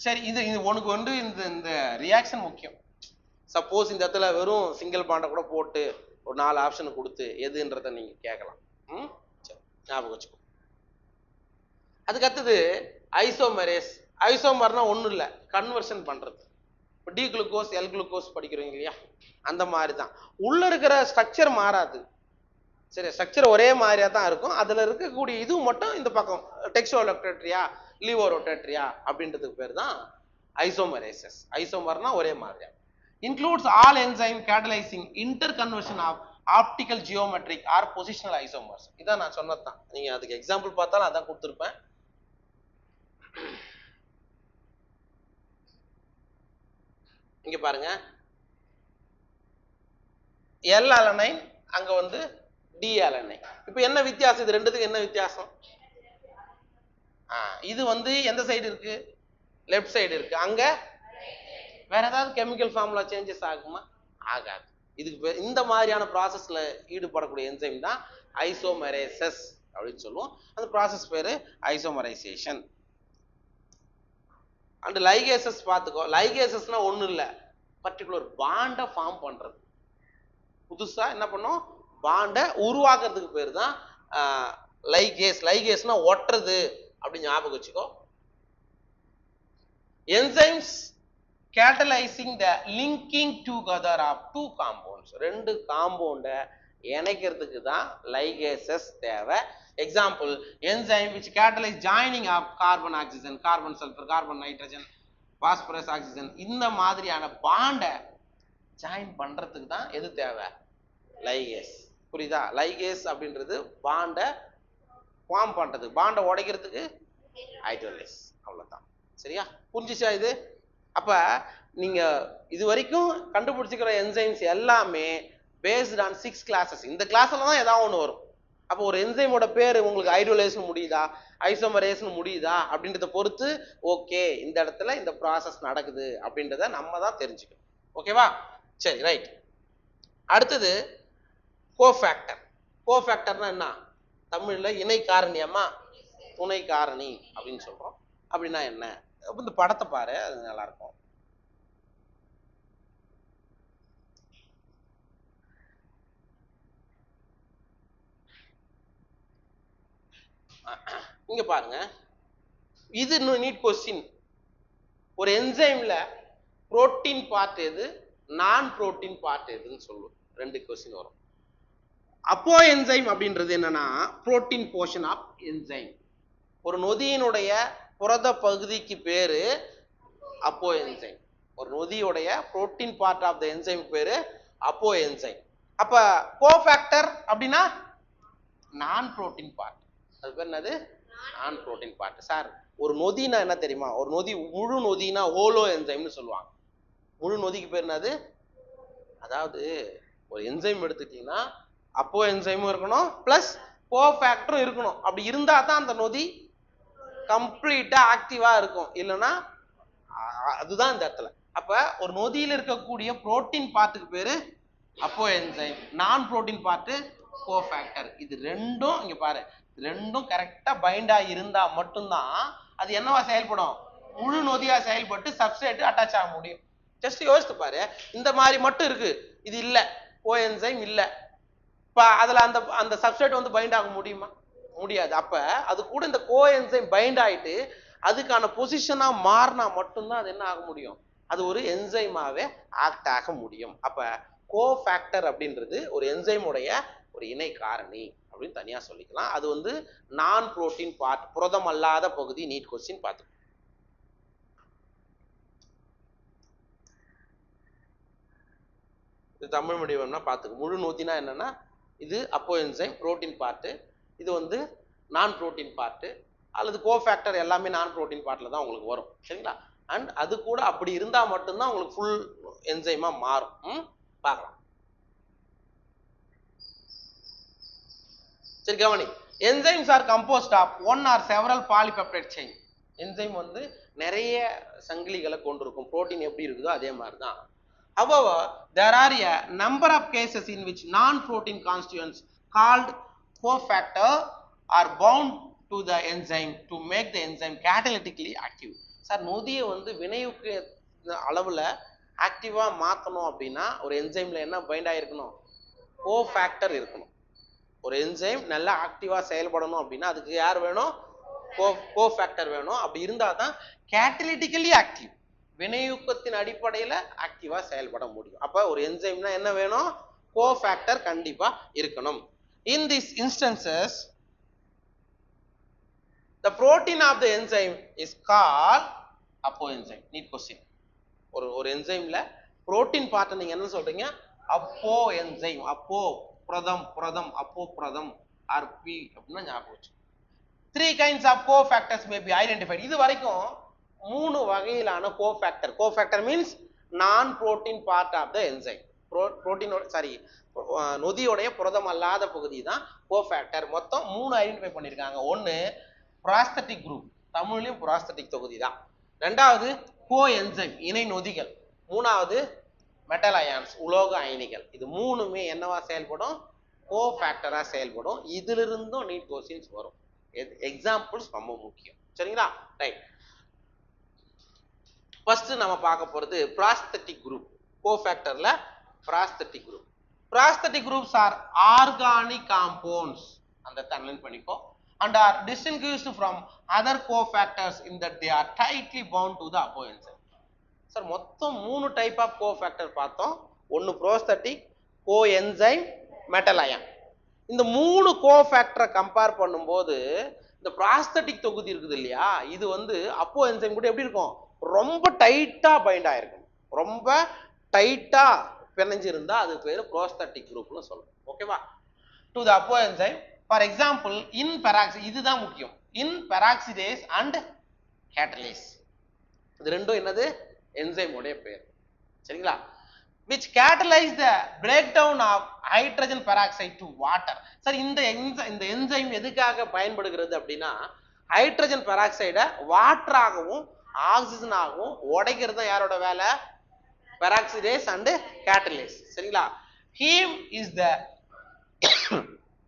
சரி, இது உனக்கு வந்து இந்த ரியாக்ஷன் முக்கியம். சப்போஸ் இந்த இடத்துல வெறும் சிங்கிள் பாண்டை கூட போட்டு ஒரு 4 ஆப்ஷன் கொடுத்து எதுன்றத நீங்க கேட்கலாம். சரி, ஞாபகம் வச்சுக்கோ. அதுக்கு அடுத்தது ஐசோமரேஸ். ஐசோமர்னா ஒன்றும் இல்லை, கன்வர்ஷன் பண்றது. இப்போ டி குளுக்கோஸ் எல் குளுக்கோஸ் படிக்கிறீங்க இல்லையா, அந்த மாதிரி தான். உள்ள இருக்கிற ஸ்ட்ரக்சர் மாறாது. சரி, ஸ்ட்ரக்சர் ஒரே மாதிரியா தான் இருக்கும். அதுல இருக்கக்கூடிய இது மட்டும் இந்த பக்கம் டெக்ஸ்டோ ரொட்டேட்ரியா லீவோ ரொட்டேட்ரியா அப்படின்றதுக்கு பேர் தான் ஐசோமரேசஸ். ஐசோமர்னா ஒரே மாதிரியா. Includes all enzyme catalysing interconversion of optical geometric or positional isomers. இதான் நான் சொன்னதுதான். நீங்க அதுக்கு எக்ஸாம்பிள் பார்த்தாலும் அதான் கொடுத்துருப்பேன். இங்க பாருங்க, எல் அலனைன், அங்க வந்து டி அலனைன். இப்ப என்ன வித்தியாசம்? இது ரெண்டுத்துக்கு என்ன வித்தியாசம்? இது வந்து எந்த சைடு இருக்கு? லெஃப்ட் சைடு இருக்கு. அங்க வேற ஏதாவது கெமிக்கல் ஃபார்முலா சேஞ்சஸ் ஆகுமா? ஆகாது. இதுக்கு இந்த மாதிரியான ப்ராசஸ்ல ஈடுபடக்கூடிய என்சைம் தான் ஐசோமரேசஸ் அப்படின்னு சொல்லுவோம். அந்த ப்ராசஸ் பேரு ஐசோமரைசேஷன். அண்ட் லைகேசஸ் பார்த்துக்கோ. லைகேசஸ்னா ஒன்றும் இல்லை, பர்டிகுலர் பாண்டை ஃபார்ம் பண்றது. புதுசா என்ன பண்ணும்? பாண்டை உருவாக்குறதுக்கு பேர் தான் லைகேஸ். லைகேஸ்னா ஒட்டுறது அப்படின்னு ஞாபகம் வச்சுக்கோ. Enzymes catalyzing the linking together of two compounds. ரெண்டு காம்பவுண்ட இணைக்கிறதுக்கு தான் லைகேசஸ் தேவை. Example, enzyme which catalyze joining of carbon oxygen, carbon sulfur, carbon nitrogen, phosphorus oxygen இந்த மாதிரியான பாண்டை ஜாயின் பண்றதுக்கு தான் எது தேவை? லைகேஸ். புரியுதா? லைகேஸ் அப்படின்றது பாண்டை ஃபார்ம் பண்றதுக்கு, பாண்டை உடைக்கிறதுக்கு ஹைட்ரோலேஸ். அவ்வளவுதான். சரியா? புரிஞ்சுச்சா இது? அப்ப நீங்க இது வரைக்கும் கண்டுபிடிச்சிக்கிற என்சைம்ஸ் எல்லாமே பேஸ்ட் ஆன் 6 கிளாஸஸ். இந்த கிளாஸ்ல தான் ஏதாவது ஒன்று வரும். அப்போ ஒரு என்சைமோட பேர் உங்களுக்கு ஹைட்ரோலேஸ்னு முடியுதா, ஐசோமரேஸ்னு முடியுதா அப்படின்றத பொறுத்து ஓகே இந்த இடத்துல இந்த ப்ராசஸ் நடக்குது அப்படின்றத நம்ம தான் தெரிஞ்சுக்கணும். ஓகேவா? சரி, ரைட். அடுத்தது கோஃபேக்டர். கோஃபேக்டர்னா என்ன? தமிழ்ல இணை காரணியம்மா, துணை காரணி அப்படின்னு சொல்றோம். அப்படின்னா என்ன? இந்த படத்தை பாரு, அது நல்லா இருக்கும். இங்க பாருங்க, இது நீட் கொஸ்டின். ஒரு என்சைம்ல புரோட்டீன் பார்ட் எது, நான் புரோட்டீன் பார்ட் எதுன்னு சொல்லுவோம். 2 கொஸ்டின் வரும். அப்போ என்சைம் அப்படின்றது என்னன்னா புரோட்டீன் போர்ஷன் ஆஃப் என்சைம். ஒரு நொதியினுடைய புரத பகுதிக்கு பேரு அப்போ என்சைம். ஒரு நொதியுடைய protein part of the enzyme பேரு அப்போ என்சைம். அப்ப கோஃபேக்டர் அப்படின்னா நான் புரோட்டீன் பார்ட். அது பேர் என்னது? நான் புரோட்டீன் பார்ட். சார் ஒரு நொதினா என்ன தெரியுமா? ஒரு நொதி முழு நொதினா ஹோலோ என்சைம்னு சொல்லுவாங்க. முழு நொதிக்கு பேர் என்னது? அதாவது ஒரு என்சைம் எடுத்துட்டீங்கன்னா அப்போ என்சைமும் இருக்கணும் பிளஸ் கோஃபேக்டரும் இருக்கணும். அப்படி இருந்தா தான் அந்த நொதி கம்ப்ளீட்டா ஆக்டிவா இருக்கும். இல்லைன்னா அதுதான் இந்த இடத்துல. அப்ப ஒரு நொதியில் இருக்கக்கூடிய புரோட்டீன் பார்ட்டுக்கு பேரு அப்போ என்சைம், நான் புரோட்டீன் பார்ட்டு கோஃபேக்டர். இது ரெண்டும் இங்க பாரு, ரெண்டும் கரெக்டா பைண்டா இருந்தா மட்டும்தான் அது என்னவா செயல்படும்? முழு நொதியா செயல்பட்டு சப்ஸ்ட்ரேட் அட்டாச் ஆக முடியும். ஜஸ்ட் யோசித்து பாரு, இந்த மாதிரி மட்டும் இருக்கு, இது இல்ல, கோ என்சைம் இல்ல, இப்ப அதுல அந்த அந்த சப்ஸ்ட்ரேட் வந்து பைண்ட் ஆக முடியுமா? முடியாது. அப்ப அது கூட இந்த கோ என்சைம் பைண்ட் ஆயிட்டு அதுக்கான பொசிஷனா மாறினா மட்டும்தான் அது என்ன ஆக முடியும்? அது ஒரு என்சைமாவே ஆக்ட் ஆக முடியும். அப்ப கோஃபேக்டர் அப்படின்றது ஒரு என்சைமுடைய ஒரு இணை காரணி அப்படின்னு தனியா சொல்லிக்கலாம். அது வந்து நான் புரோட்டீன் பார்ட், புரதம் அல்லாத பகுதி. நீட் கொஸ்டின் பார்த்து இது தமிழ் மீடியம்னா பார்த்துக்க. முழு நொதினா என்னன்னா இது அப்போ என்சைம் புரோட்டீன் பார்ட்டு, இது வந்து நான் புரோட்டீன் பார்ட்டு, அல்லது கோஃபேக்டர் எல்லாமே நான் புரோட்டீன் பார்ட்ல தான் உங்களுக்கு வரும். சரிங்களா? அண்ட் அது கூட அப்படி இருந்தா மட்டும்தான் உங்களுக்கு ஃபுல் என்சைமா மாறும். பார்க்கலாம். சரி கவனி. Enzymes are composed of one or several polypeptide chain. என்சைம் வந்து நிறைய சங்கிலிகளை கொண்டிருக்கும். புரோட்டீன் எப்படி இருக்குதோ அதே மாதிரி தான். However, there are a number of cases in which non-protein constituents called cofactor are bound to the enzyme to make the enzyme catalytically active. சார் நொதியை வந்து வினையூக்க அளவுல ஆக்டிவா மாத்தணும் அப்படின்னா ஒரு என்சைம்ல என்ன பைண்ட் ஆயிருக்கணும்? கோஃபேக்டர் இருக்கணும். ஒரு என்சைம் நல்லா ஆக்டிவா செயல்படணும் அப்படின்னா அதுக்கு யார் வேணும்? கோஃபேக்டர் வேணும். அப்படி இருந்தா தான் கேட்டலிட்டிக்கலி ஆக்டிவ், வினையூக்கத்தின் அடிப்படையில ஆக்டிவா செயல்பட முடியும். அப்ப ஒரு என்சைம்னா என்ன வேணும்? கோஃபேக்டர் கண்டிப்பா இருக்கணும். In these instances the protein of the enzyme is called apoenzyme. Need question. ஒரு என்சைம்ல புரோட்டீன் பார்ட் நீங்க என்ன சொல்றீங்க? அப்போ என்சைம். அப்போ புரதம், புரதம் அப்போ புரதம் ஆர்பி அப்படின்னா ஞாபகம் வச்சு. 3 kinds of cofactors may be identified. இது வரைக்கும் 3 வகையிலான cofactor. Cofactor means non protein part of the enzyme. Protein sorry நொதியோடைய புரதம் அல்லாத பகுதி தான் கோஃபேக்டர். மொத்தம் 3 ஐடென்டிஃபை பண்ணியிருக்காங்க. ஒன்று புராஸ்தட்டிக் குரூப், தமிழ்லையும் புராஸ்தட்டிக் தொகுதி தான். ரெண்டாவது கோ என்சைம், இணை நொதிகள். மூணாவது மெட்டல் அயான்ஸ், உலோக அயனிகள். இது மூணுமே என்னவா செயல்படும்? கோஃபேக்டரா செயல்படும். இதிலிருந்தும் நீட் கொஸ்டின்ஸ் வரும். எக்ஸாம்பிள்ஸ் ரொம்ப முக்கியம். சரிங்களா? ரைட். ஃபர்ஸ்ட் நம்ம பார்க்க போறது புராஸ்தட்டிக் குரூப். கோஃபேக்டர்ல prosthetic group. Prosthetic groups are organic compounds, and that underline பண்ணிக்கோ, and are distinguished from other cofactors in that they are tightly bound to the apoenzyme. Sir மொத்தம் 3 type of cofactor பார்த்தோம். ஒன்று புரோஸ்தட்டிக், coenzyme, metal ion. இந்த 3 கோஃபேக்டரை compare பண்ணும்போது இந்த புராஸ்தட்டிக் தொகுதி இருக்குது இல்லையா, இது வந்து அப்போ என்சைம் கூட எப்படி இருக்கும்? ரொம்ப டைட்டா பைண்ட் ஆயிருக்கும். ரொம்ப டைட்டா பிணைஞ்சிருந்தா அது பேரு புரோஸ்தட்டிக் குரூப்னு சொல்றோம். ஓகேவா? டு தி அப்போ enzyme for example in peroxy, இதுதான் முக்கியம், இன் பெராக்சிடேஸ் அண்ட் கேட்டலேஸ். இது ரெண்டும் என்னது? என்சைம் உடைய பேர். சரிங்களா? which catalyze the breakdown of hydrogen peroxide to water. சரி, இந்த என்சைம் எதுக்காக பயன்படுகிறது அப்படின்னா ஹைட்ரஜன் பெராக்சைடை வாட்டராகவும் ஆக்சிஜனாகவும் உடைக்கிறது யாரோட வேலை? Peroxidase and catalase. சரிங்களா? Heme is the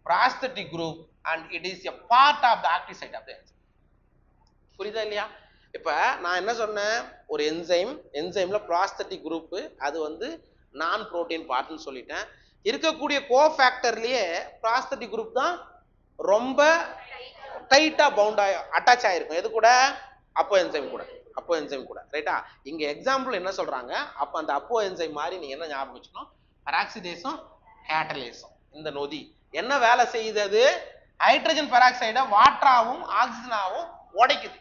prosthetic group and it is a part of the active site of the enzyme. புரியுதா இல்லையா? இப்ப நான் என்ன சொன்னேன், ஒரு என்சைம்ல prosthetic group அது வந்து நான் புரோட்டீன் பார்ட்னு சொல்லிட்டேன். இருக்கக்கூடிய கோஃபேக்டர்லயே prosthetic group தான் ரொம்ப டைட்டா பவுண்ட் அட்டாச் ஆயிருக்கும். எது கூட? அப்போ என்சைம் கூட. ரைட்டா? இங்க எக்ஸாம்பிள் என்ன சொல்றாங்க, அப்ப அந்த அப்போ என்சைம் மாதிரி நீங்க என்ன ஞாபகம் வச்சுக்கணும், பெராக்சிடேஸும் கேட்டலேஸும். இந்த நொதி என்ன வேலை செய்யுது? ஹைட்ரஜன் பெராக்சைடை வாட்டராகவும் ஆக்சிஜனாகவும் உடைக்குது.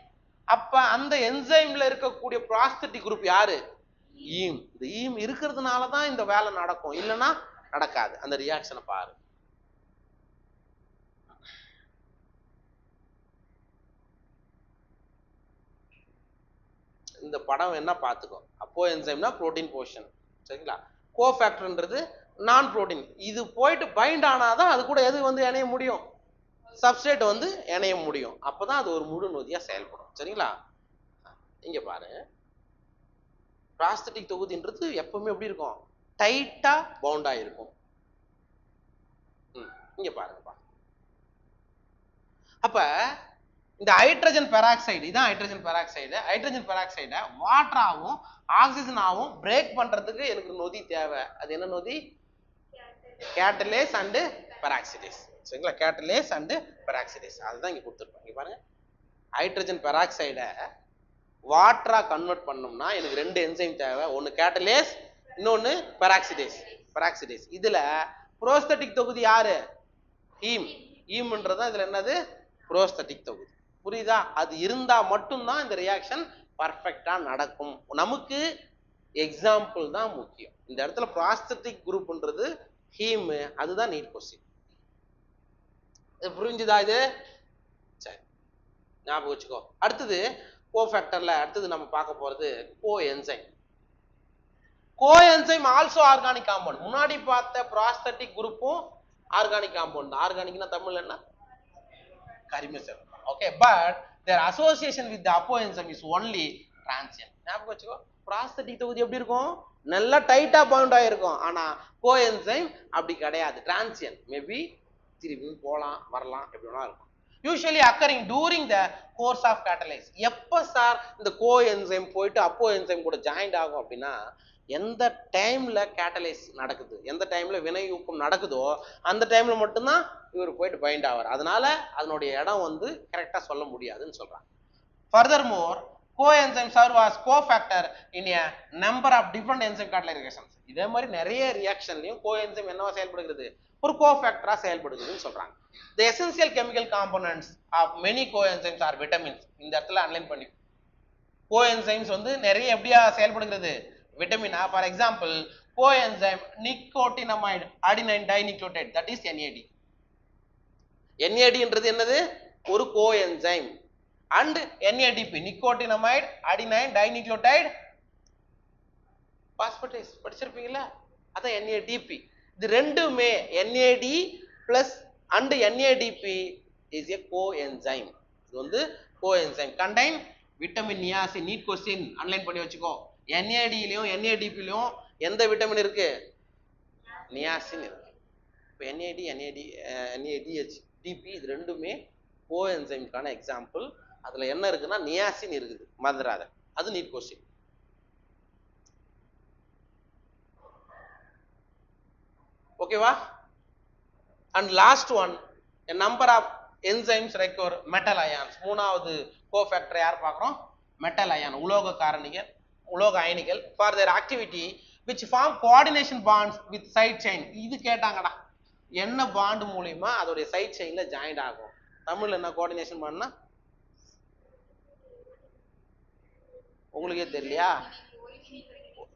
அப்ப அந்த என்சைம்ல இருக்கக்கூடிய புரோஸ்தட்டிக் குரூப் யாரு? ஈம். இந்த ஈம் இருக்கிறதுனால தான் இந்த வேலை நடக்கும், இல்லைன்னா நடக்காது. அந்த ரியாக்ஷனை பாரு. இந்த படம் என்ன பார்த்துக்கோ. அப்போ என்சைம்னா புரோட்டீன் போர்ஷன். சரிங்களா? கோஃபேக்டர்ன்றது நான் புரோட்டீன். இது போயிட்டு பைண்ட் ஆனாதான் அது கூட எது வந்து இணைய முடியும்? சப்ஸ்ட்ரேட் வந்து இணைய முடியும். அப்பதான் அது ஒரு முழு நொதியா செயல்படும். சரிங்களா? இங்க பாரு, புரோஸ்தட்டிக் தொகுதின்றது எப்பவுமே எப்படி இருக்கும்? டைட்டா பவுண்டா இருக்கும். இங்க பாருங்கப்பா. அப்ப இந்த ஹைட்ரஜன் பெராக்சைடு, இதான் ஹைட்ரஜன் பெராக்சைடை வாட்டராகவும் ஆக்சிஜனாகவும் பிரேக் பண்றதுக்கு எனக்கு நொதி தேவை. அது என்ன நொதி? Catalase and peroxidase. சரிங்களா? கேட்டலேஸ் அண்ட் பெராக்சிடேஸ் அதுதான் இங்க கொடுத்துருப்பாங்க. இங்க பாருங்க, ஹைட்ரஜன் பெராக்சைடை வாட்டரா கன்வெர்ட் பண்ணோம்னா எனக்கு ரெண்டு என்சைம் தேவை, ஒன்னு கேட்டலேஸ், இன்னொன்னு பெராக்சிடேஸ். இதுல புரோஸ்தட்டிக் தொகுதி யாரு? ஈம்ன்றதான் இதுல என்னது? புரோஸ்தட்டிக் தொகுதி. புரியுதா? அது இருந்தா மட்டும்தான் இந்த ரியாக்ஷன் பர்ஃபெக்டா நடக்கும். நமக்கு எக்ஸாம்பிள் தான் முக்கியம். இந்த இடத்துல புரோஸ்தட்டிக் குரூப்ன்றது ஹீம், அதுதான் நீட் கொஸ்டின். புரிஞ்சுதா இது? சரி, ஞாபகம் வச்சுக்கோ. அடுத்தது கோஃபேக்டர்ல அடுத்தது நம்ம பார்க்க போறது கோஎன்சைம் ஆல்சோ ஆர்கானிக் காம்பவுண்ட். முன்னாடி பார்த்த புரோஸ்தட்டிக் குரூப்பும் ஆர்கானிக் காம்பவுண்ட். ஆர்கானிக்னா தமிழ்ல என்ன? கரிம சேர்மம். Okay, but their association with the apoenzyme is only transient. ஞாபகம் வச்சுக்கோ. புரோஸ்தட்டிக் தொகுதி எப்படி இருக்கும்? நல்லா டைட்டா பவுண்ட் ஆயிருக்கும். ஆனா கோஎன்சைம் அப்படி கிடையாது, டிரான்சியன்ட். மேபி திரும்பி போலாம் வரலாம், எப்படி வேணா இருக்கும். Usually occurring during the course of catalyse. எப்ப சார் இந்த கோஎன்சைம் போயிட்டு அப்போ என்சைம் கூட ஜாயிண்ட் ஆகும் அப்படின்னா, எந்த டைம்ல கேட்டலைஸ் நடக்குது, எந்த டைம்ல வினையூக்கம் நடக்குதோ அந்த டைம்ல மட்டும்தான் இவர் போயிட்டு பைண்ட் ஆவார். அதனால அதனுடைய இடம் வந்து கரெக்டா சொல்ல முடியாதுன்னு சொல்றாங்க. Furthermore coenzyme serve as cofactor in a number of different enzyme catalytic reactions. இதே மாதிரி நிறைய ரியாக்ஷன்லயும் கோஎன்சைம் என்னவா செயல்படுகிறது? ஒரு கோஃபேக்டரா செயல்படுதுன்னு சொல்றாங்க. The essential chemical components of many coenzymes are vitamins. இந்த இடத்துல அன்லைன் பண்ணி, கோஎன்சைம்ஸ் வந்து நிறைய எப்படியா செயல்படுகிறது? விட்டமினா. For example coenzyme nicotinamide adenine dinucleotide, that is NAD. NADன்றது என்னது? ஒரு coenzyme. And NADP nicotinamide adenine dinucleotide phosphatase படிச்சிருப்பீங்களா? அதான் NADP. இது ரெண்டுமே NAD plus and NADP is a coenzyme. இது வந்து coenzyme contain vitamin niacin. NEET question underline பண்ணி வச்சுக்கோ. NADலயும் NADPலயும் எந்த விட்டமின் இருக்கு? நியாசின் இருக்கு. இப்போ NADH-DP இது ரெண்டுமே கோஎன்சைம்கான எக்ஸாம்பிள். அதுல என்ன இருக்குன்னா நியாசின் இருக்குது, மறந்துடாத. அது நீட் கொஸ்டின். ஓகேவா? And last one, a number of enzymes require metal ions. மூணாவது கோஃபேக்டர் யார் பார்க்குறோம்? மெட்டல் அயான், உலோக காரணிகள், உலோக அயனிகள் for their activity which form coordination bonds with side chain. இது கேட்டாங்கடா, என்ன பாண்ட் மூலியமா அதோடைய சைட் செயின்ல ஜாயிண்ட் ஆகும்? தமிழ்ல என்ன கோஆர்டினேஷன் பாண்ட்னா உங்களுக்கே தெரியலையா?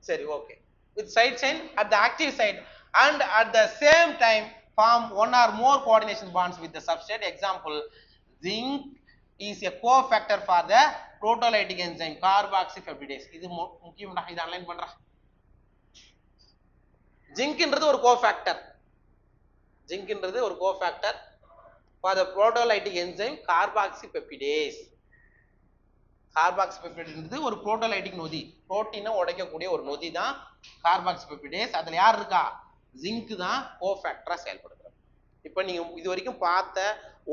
சரி, okay. with side chain at the active site and at the same time form one or more coordination bonds with the substrate. Example, zinc is a cofactor for the proteolytic enzyme carboxypeptidase. இது முக்கியம்டா, இது alanine பண்றா. ஜிங்க்ன்றது ஒரு cofactor, ஜிங்க்ன்றது ஒரு cofactor for the proteolytic enzyme carboxypeptidase. கார்பாக்சிபெப்டிடேஸ் ஒரு புரோட்டோலைட்டிக் நொதி, புரோட்டீனை உடைக்கக்கூடிய ஒரு நொதி தான் கார்பாக்சிபெப்டிடேஸ். அதுல யார் இருக்கா? ஜிங்க் தான் கோஃபேக்டரா செயல்படுகிறது. இப்போ நீங்க இது வரைக்கும் பார்த்த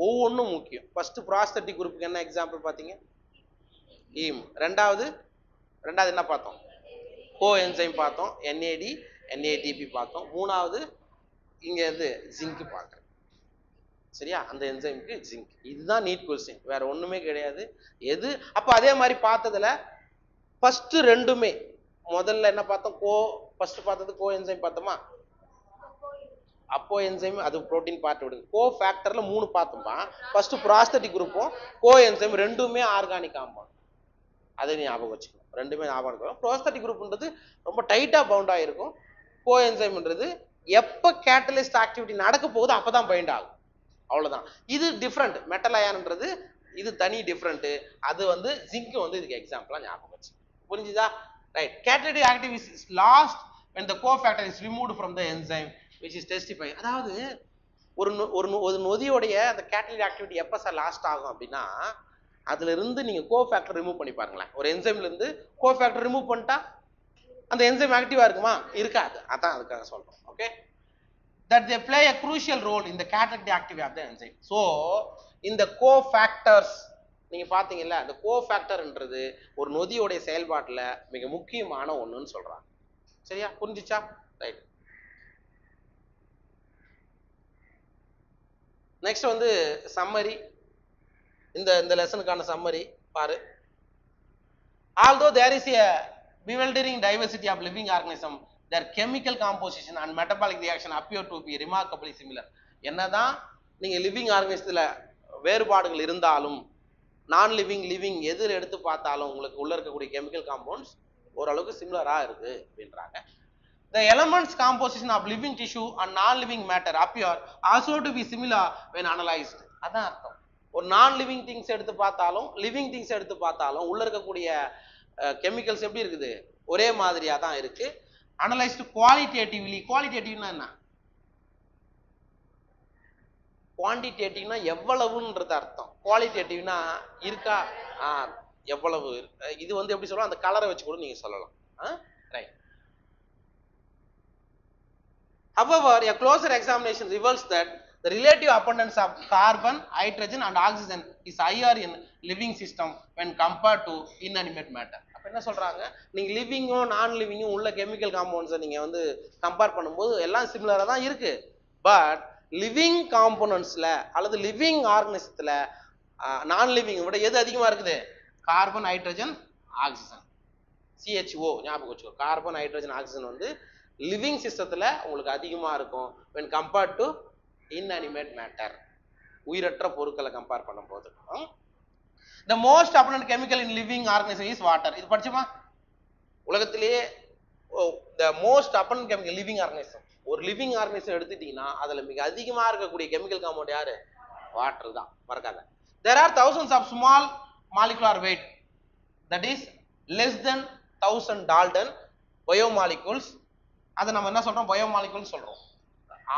ஒவ்வொன்றும் முக்கியம். ஃபர்ஸ்ட் ப்ராஸ்தட்டிக் குரூப்புக்கு என்ன எக்ஸாம்பிள் பார்த்தீங்க? ஈம். ரெண்டாவது என்ன பார்த்தோம்? கோ என்சைம் பார்த்தோம், NAD NADP பார்த்தோம். மூணாவது இங்க இருந்து ஜிங்க் பார்க்குறேன். சரியா? அந்த என்சைமுக்கு ஜிங்க். இதுதான் நீட் கொஸ்டின், வேற ஒண்ணுமே கிடையாது. எது அப்ப அதே மாதிரி பார்த்ததுல ஃபர்ஸ்ட் ரெண்டுமே முதல்ல என்ன பார்த்தோம்? ஃபர்ஸ்ட் பார்த்தது கோ என்சைம் பார்த்தோமா? அப்போ என்சைம் அது புரோட்டீன் பார்ட் விடுங்க. கோ ஃபேக்டர்ல 3 பார்த்தோமா? ஃபர்ஸ்ட் ப்ராஸ்தட்டிக் குரூப்பும் கோ என்சைம் ரெண்டுமே ஆர்கானிக் காம்பவுண்ட். அதை ஞாபகம் வச்சுக்கணும், ரெண்டுமே ஞாபகம் இருக்கணும். ப்ராஸ்தட்டிக் குரூப்ன்றது ரொம்ப டைட்டா பவுண்ட் ஆயிருக்கும். கோ என்சைம்ன்றது எப்ப கேட்டலிஸ்ட் ஆக்டிவிட்டி நடக்க போகுது அப்பதான் பைண்ட் ஆகும், அவ்வளவுதான். இது டிஃப்ரெண்ட், மெட்டல் அயான்ன்றது இது தனி டிஃப்ரெண்ட். அது வந்து ஜிங்க் வந்து இதுக்கு எக்ஸாம்பிளா ஞாபகம் வச்சு. புரிஞ்சுதா? Right. Catalytic activity is last when the cofactor is removed from the enzyme which is testifying. அதாவது ஒரு நொதியோடைய அந்த கேட்டலிட்டிக் ஆக்டிவிட்டி எப்ப சார் லாஸ்ட் ஆகும் அப்படின்னா, அதுல இருந்து நீங்க கோஃபேக்டர் ரிமூவ் பண்ணி பாருங்களேன். ஒரு என்சைம்ல இருந்து கோஃபேக்டர் ரிமூவ் பண்ணிட்டா அந்த என்சைம் ஆக்டிவா இருக்குமா? இருக்காது. அதான் அதுக்காக சொல்றோம். Okay, that they play a crucial role in the catalytic activity of the enzyme. So இந்த cofactors நீங்க பாத்தீங்கல்ல, அந்த கோஃபேக்டர்ன்றது ஒரு நொதியோட செயல்பாட்டுல மிக முக்கியமான ஒண்ணுன்னு சொல்றாங்க. சரியா? புரிஞ்சுச்சா? ரைட். நெக்ஸ்ட் வந்து சம்மரி. இந்த லெசனுக்கான சம்மரி பாரு. Although there is a bewildering diversity of living organism, their chemical composition and metabolic reaction appear to be remarkably similar. என்னதான் நீங்க லிவிங் ஆர்கனிசத்துல வேறுபாடுகள் இருந்தாலும், நான் லிவிங் எதில் எடுத்து பார்த்தாலும் உங்களுக்கு உள்ள இருக்கக்கூடிய கெமிக்கல் காம்பவுண்ட்ஸ் ஓரளவுக்கு சிமிலரா இருக்கு அப்படின்றாங்க. The elements composition of living tissue and non-living matter appear also to be similar when analyzed. அதான் அர்த்தம். ஒரு நான் லிவிங் திங்ஸ் எடுத்து பார்த்தாலும் லிவிங் திங்ஸ் எடுத்து பார்த்தாலும் உள்ள இருக்கக்கூடிய கெமிக்கல்ஸ் எப்படி இருக்குது? ஒரே மாதிரியா தான் இருக்கு. Analyst qualitatively. குவாலிட்டேட்டிவ்னா என்ன? குவான்டிடேட்டிவ்னா எவ்வளவுன்றது அர்த்தம். குவாலிட்டேட்டிவ்னா இருக்கா, எவ்வளவு. இது வந்து எப்படி சொல்லலாம்? அந்த கலரை வச்சு கூட நீங்க சொல்லலாம். Right. However, a closer examination reveals that the relative abundance of carbon, hydrogen and oxygen is higher in living system when compared to inanimate matter. அப்ப என்ன சொல்றாங்க? நீங்க லிவிங்கும் நான் லிவிங்கும் உள்ள கெமிக்கல் காம்பவுண்ட்ஸை நீங்க வந்து கம்பேர் பண்ணும்போது எல்லாம் சிமிலரா தான் இருக்கு. பட் லிவிங் காம்பனன்ட்ஸ்ல அல்லது லிவிங் ஆர்கனிசத்துல நான் லிவிங் விட எது அதிகமா இருக்குது? Carbon, hydrogen, oxygen, CHO. ஞாபகம் வச்சுக்கோ. கார்பன், ஹைட்ரஜன், ஆக்சிஜன் வந்து லிவிங் சிஸ்டத்துல உங்களுக்கு அதிகமா இருக்கும் when compared to inanimate matter. உயிரற்ற பொருட்களை கம்பேர் பண்ணும்போது. The most abundant chemical in living organism is water. இது படிச்சுமா? உலகத்திலேயே the most abundant chemical living organism, ஒரு லிவிங் ஆர்கனிசம் எடுத்துட்டீங்கன்னா அதுல மிக அதிகமா இருக்கக்கூடிய கெமிக்கல் காம்பவுண்ட் யாரு? வாட்டர் தான், மறக்காத. There are thousands of small molecular weight, that is less than 1000 Dalton biomolecules. அதை நம்ம என்ன சொல்றோம்? பயோமாலிகுல் சொல்றோம்.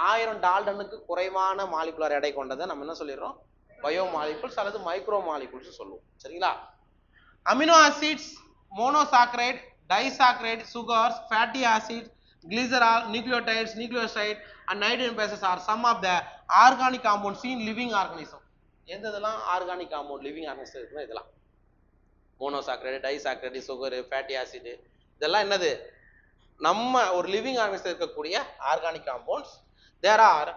1000 டால்டனுக்கு குறைவான மாலிகுலர் எடை கொண்டதை நம்ம என்ன சொல்லிடுறோம்? பயோமாலிகுல்ஸ் அல்லது மைக்ரோ மாலிகுல்ஸ் சொல்லுவோம். சரிங்களா? Amino acids, monosaccharide, disaccharide, sugars, fatty acid, glycerol, nucleotides, nucleoside and nitrogen bases are some of the organic compounds in living organism. எந்த இதெல்லாம் ஆர்கானிக் காம்பவுண்ட் லிவிங் ஆர்கனிசம் இருக்குன்னா இதெல்லாம் monosaccharide, disaccharide, sugar, fatty acid, இதெல்லாம் என்னது? நம்ம ஒரு living organism இருக்கக்கூடிய organic compounds. There are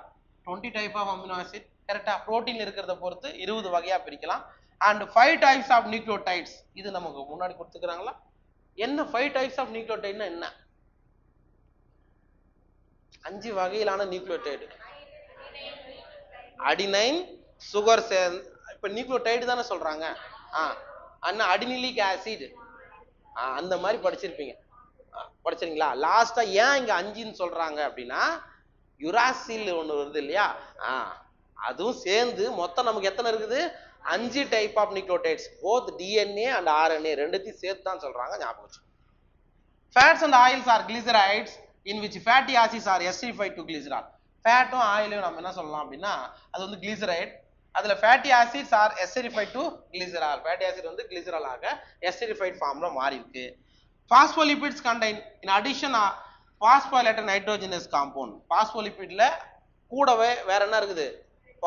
20 type of amino acid. கரெக்டா? புரோட்டீன் இருக்கிறத பொறுத்து 20 வகையா பிரிக்கலாம். And 5 types of nucleotides. இது நமக்கு முன்னாடி கொடுத்துக்கிறாங்களா? என்ன 5 டைப்ஸ் ஆஃப் நியூக்ளியோடைட்னா என்ன? 5 வகையிலான நியூக்ளியோடைடு. அடினைன், சுகர், இப்ப நியூக்ளியோடைடு தானே சொல்றாங்க. அடினிலிக் ஆசிட், அந்த மாதிரி படிச்சிருப்பீங்க. படிச்சிருங்களா? லாஸ்டா ஏன் இங்க 5ன்னு சொல்றாங்க அப்படின்னா யுராசில் ஒண்ணு வருது இல்லையா, அதுவும் சேர்ந்து மொத்தம் நமக்கு எத்தனை இருக்குது? 5 type of nucleotides, both DNA and RNA ரெண்டுத்தையும் சேர்த்து தான் சொல்றாங்க, ஞாபகம் வச்சுக்கோங்க. Fats and oils are glycerides in which fatty acids are esterified to glycerol. ஃபேட்டும் ஆயிலும் நம்ம என்ன சொல்லலாம் அப்படின்னா அது வந்து கிளிசரைட். அதுல fatty acids are esterified to glycerol. Fatty acid வந்து கிளிசரால் ஆக எஸ்டரிஃபைட் ஃபார்ம்ல மாறி இருக்கு. Phospholipids contain in addition phosphorylated nitrogenous compound. பாஸ்போலிபிட்ல கூடவே வேற என்ன இருக்குது?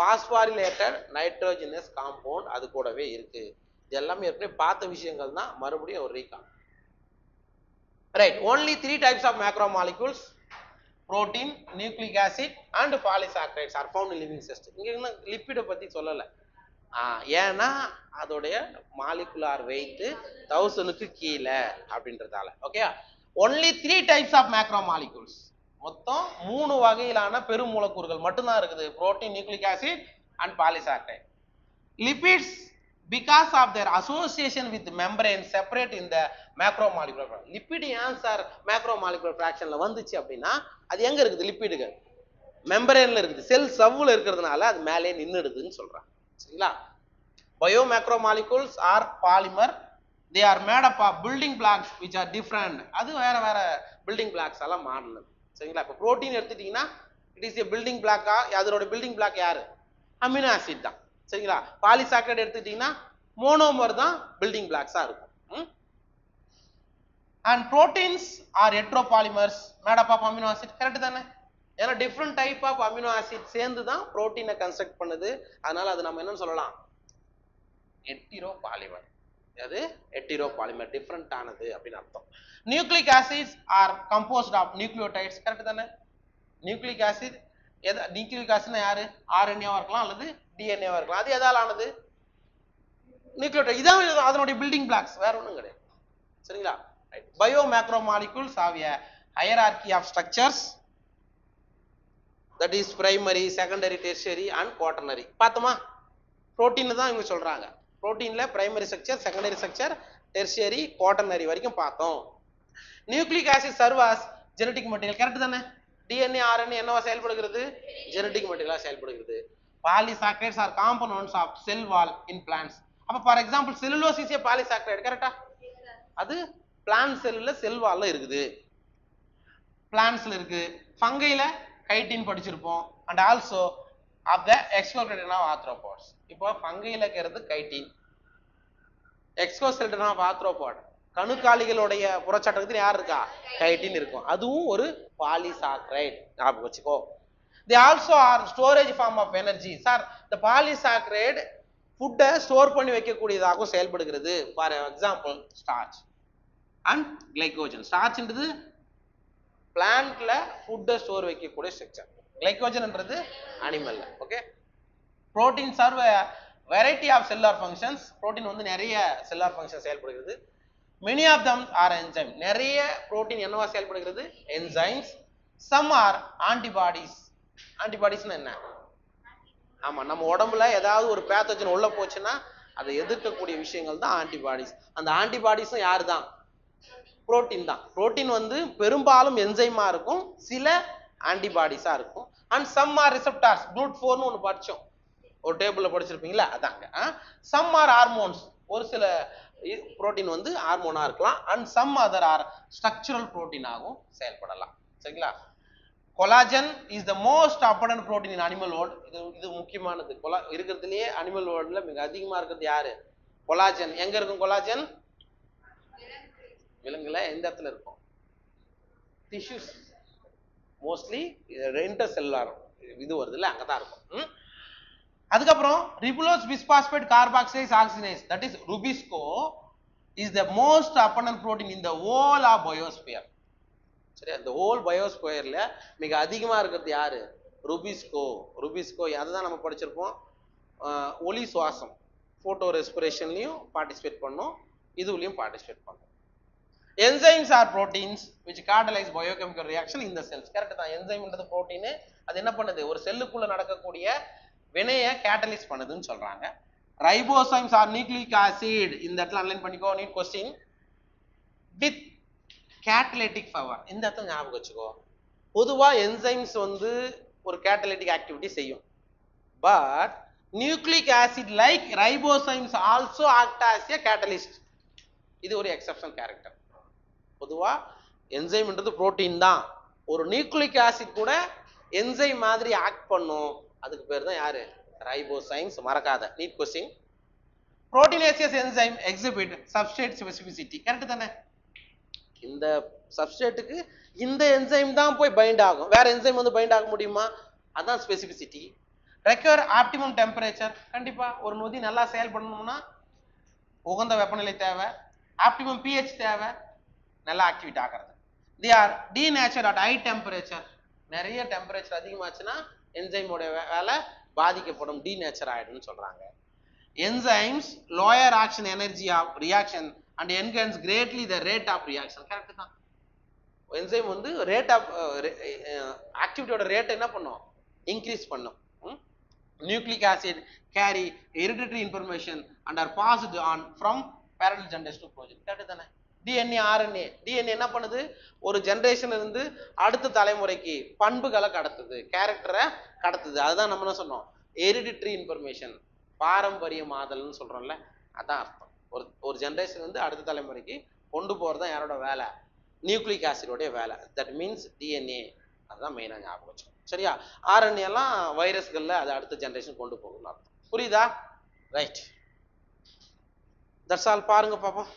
பாஸ்பாரிலேட்டட் நைட்ரோஜனஸ் காம்பவுண்ட் அது கூடவே இருக்கு. இது எல்லாமே ஏற்கனவே பார்த்த விஷயங்கள் தான், மறுபடியும் ஒரு recall. Right, only 3 types of macromolecules, protein, nucleic acid and polysaccharides are found in living system. இங்க என்ன லிப்பிட பத்தி சொல்லல, ஏன்னா அதோடைய மாலிகுலார் வெயிட் 1000க்கு கீழே அப்படின்றதால. Okay, only 3 types of macromolecules, மொத்தம் 3 வகையிலான பெருமூலக்கூறுகள் மட்டும்தான் இருக்குது, protein, nucleic acid and polysaccharide. Lipids because of their association with membrane separate in the macromolecular fraction. Lipid ஏன் சார் மேக்ரோமாலிகுலர் ஃபிராக்ஷன்ல வந்துச்சு அப்படின்னா அது எங்க இருக்குது? லிப்பிடுகள் மெம்பரேன்ல இருக்குது, செல் சவ்வுல இருக்கிறதுனால அது மேலே நின்னுடுதுன்னு சொல்றாங்க. சரிங்களா? Bio macromolecules are polymer, they are made up of building blocks which are different. அது வேற வேற பில்டிங் பிளாக்ஸ் எல்லாம் மாறினது. சரிங்களா? இப்போ புரோட்டீன் எடுத்துட்டீங்கன்னா it is a building block. அதோட பில்டிங் பிளாக் யாரு? அமினோ ஆசிட் தான். சரிங்களா? பாலிசாக்கரைட் எடுத்துக்கிட்டீங்கன்னா மோனோமர் தான் பில்டிங் பிளாக்ஸா இருக்கும். And proteins are heteropolymers made up of amino acid. Correct தானே? ஏன்னா different type of amino acid சேர்ந்து தான் புரோட்டீனை கன்ஸ்ட்ரக்ட் பண்ணுது. அதனால அது நம்ம என்னன்னு சொல்லலாம்? ஹெட்டிரோபாலிமர். அது ஹெட்டிரோபாலிமர், டிஃப்ரெண்ட் ஆனது அப்படின்னு அர்த்தம். Nucleic acids are composed of nucleotides. Correct தானே? நியூக்ளிக் ஆசிட் நியூக்ளிக் ஆசிட்னா யாரு? ஆர்என்ஏவா இருக்கலாம் அல்லது டிஎன்ஏவா இருக்கலாம். அது எதால ஆனது? நியூக்ளியோடைட். இதான் அதனுடைய பில்டிங் பிளாக்ஸ், வேற ஒண்ணும் கிடையாது. சரிங்களா? Bio macromolecules have a hierarchy of structures, that is primary, secondary, tertiary and quaternary. பார்த்தோமா? புரோட்டீன் தான் இவங்க சொல்றாங்க. புரோட்டீன்ல primary structure, secondary structure, tertiary, quaternary வரைக்கும் பார்த்தோம். Nucleic acid serve as genetic material. Correct தானே? டிஎன்ஏ ஆர்என்ஏ என்னவா செயல்படுகிறது? ஜெனடிக் மெட்டீரியலா செயல்படுகிறது. Polysaccharides are components of cell wall in plants. அப்ப for example cellulose is a polysaccharide. கரெக்ட்டா? அது பிளான்ட் செல்லுல செல் வால்ல இருக்குது, பிளான்ட்ஸ்ல இருக்கு. ஃபங்கைல கைட்டின் படிச்சிருப்போம். And also of the exoskeleton of arthropods. இப்போ ஃபங்கைல இருக்கிறது கைட்டின், எக்ஸோஸ்கெலட்டன் ஆஃப் ஆர்த்ரோபாட் கணுக்காலிகளுடைய புறச்சட்டத்தில் யார் இருக்கா? கைட்டின் இருக்கும். அதுவும் ஒரு பாலிசாக்கரைட், ஞாபகம் வச்சுக்கோ. They also are storage form of energy. சார், இந்த பாலிசாக்கரைட் ஃபுட்டை ஸ்டோர் பண்ணி வைக்கக்கூடியதாகவும் செயல்படுகிறது. For example starch and glycogen. ஸ்டார்ச்ன்றது பிளான்ட்ல ஃபுட்டை ஸ்டோர் வைக்கக்கூடிய ஸ்ட்ரக்சர், கிளைகோஜன்ன்றது அனிமல்ல. Okay, protein serve variety of cellular functions. Protein வந்து நிறைய செல்லுலார் ஃபங்க்ஷன் செயல்படுகிறது. Many of them are enzymes. நிறைய புரோட்டீன் என்னவா செயல்படுகிறது? என்சைம்ஸ். Some are antibodies. ஆன்டிபாடிஸ்னா என்ன? ஆமா, நம்ம உடம்புல ஏதாவது ஒரு பேத்தோஜன் உள்ள போச்சுன்னா அதை எதிர்க்கக்கூடிய விஷயங்கள் தான் ஆன்டிபாடிஸ். அந்த ஆன்டிபாடிஸும் யாரு தான்? புரோட்டீன் தான். புரோட்டீன் வந்து பெரும்பாலும் என்சைமா இருக்கும், சில ஆன்டிபாடிஸா இருக்கும். And some are receptors. GLUT4 ஒன்று படிச்சோம், ஒரு டேபிள்ல படிச்சிருப்பீங்களா, அதாங்க. Some are hormones. ஒரு சில புரோட்டீன் வந்து ஹார்மோனா இருக்கலாம். And some other are structural புரோட்டீனாகவும் செயல்படலாம். சரிங்களா? Collagen is the most abundant protein in animal world. இது முக்கியமானது. இருக்கிறதுலயே அனிமல் வேர்ல்ட்ல மிக அதிகமா இருக்கிறது யாரு? கொலாஜன். எங்க இருக்கும் கொலாஜன்? விலங்குல எந்த இடத்துல இருக்கும்? டிஷ்யூஸ், மோஸ்ட்லி இன்டர்செல்லுலார் இது வருது இல்ல, அங்கதான் இருக்கும். அதுக்கப்புறம் ribulose bisphosphate carboxylase oxygenase, that is RuBisCO, is the most abundant protein in the whole of biosphere. சரி, அந்த ஹோல் பயோஸ்பியர்ல மிக அதிகமா இருக்கிறது யாரு? ருபிஸ்கோ. ருபிஸ்கோ அதுதான் நம்ம படிச்சிருப்போம். ஒலி சுவாசம், போட்டோ ரெஸ்பிரேஷன்லயும் பார்ட்டிசிபேட் பண்ணோம், இதுலயும் பார்ட்டிசிபேட் பண்ணோம். Enzymes are proteins which catalyze biochemical reaction in the cells. Correct தான். என்சைம்ன்றது புரோட்டீன். அது என்ன பண்ணுது? ஒரு செல்லுக்குள்ள நடக்கக்கூடிய வினையை கேட்டலிஸ் பண்ணுதுன்னு சொல்றாங்க. Ribozymes are nucleic acid. இந்த இடத்துல அனலைன் பண்ணிக்கோ, NEET question. With catalytic power, இந்த அர்த்தம் ஞாபகம் வச்சுக்கோ. பொதுவா என்சைம்ஸ் வந்து ஒரு கேட்டலிட்டிக் ஆக்டிவிட்டி செய்யும். But nucleic acid like ribozymes also act as a catalyst. இது ஒரு எக்ஸெப்ஷன் கேரக்டர். பொதுவா என்சைம்ன்றது புரோட்டீன் தான். ஒரு நியூக்ளிக் ஆசிட் கூட என்சைம் மாதிரி ஆக்ட் பண்ணும். அதுக்கு பேர் தான் யாரு? ரைபோசைம்ஸ். மறக்காத, NEET question. Proteinaceous enzyme exhibit substrate specificity. Correct தானே? இந்த சப்ஸ்ட்ரேட்டுக்கு இந்த என்சைம் தான் போய் பைண்ட் ஆகும். வேற என்சைம் வந்து பைண்ட் ஆக முடியுமா? அதான் ஸ்பெசிபிசிட்டி. Require optimum temperature. கண்டிப்பா ஒரு நொதி நல்லா செயல்படணும்னா உகந்த வெப்பநிலை தேவை, ஆப்டிமம் pH தேவை, நல்லா ஆக்டிவேட் ஆகிறது. they are denatured at high temperature. நிறைய டெம்பரேச்சர் அதிகமாச்சுன்னா என்சைமோட வேலை பாதிக்கப்படும், டீநேச்சர் ஆயிடும்னு சொல்றாங்க. Enzymes lower action energy of reaction and enhance greatly the rate of reaction. Correct தான். என்சைம் வந்து ரேட் ஆஃப் ஆக்டிவிட்டியோட ரேட் என்ன பண்ணும்? இன்க்ரீஸ் பண்ணும். Nucleic acid carry hereditary information and are passed on from parallel generation to progeny. Correct தானே? DNA RNA. DNA என்ன பண்ணுது? ஒரு ஜெனரேஷன் இருந்து அடுத்த தலைமுறைக்கு பண்புகளை கடத்துது, கேரக்டரை கடத்துது. அதுதான் நம்ம என்ன சொன்னோம்? ஹெரிடிட்டரி இன்ஃபர்மேஷன், பாரம்பரியமாதல்னு சொல்றோம்ல, அதான் அர்த்தம். ஒரு ஜெனரேஷன் வந்து அடுத்த தலைமுறைக்கு கொண்டு போறது தான் யாரோட வேலை? நியூக்ளிக் ஆசிடோடைய வேலை. That means DNA. அதுதான் மெயினாக ஞாபகம் வச்சோம். சரியா? ஆர்என்ஏ எல்லாம் வைரஸ்கள்ல அதை அடுத்த ஜெனரேஷன் கொண்டு போகணும்னு அர்த்தம். புரியுதா? Right, that's all. பாருங்க பாப்போம்.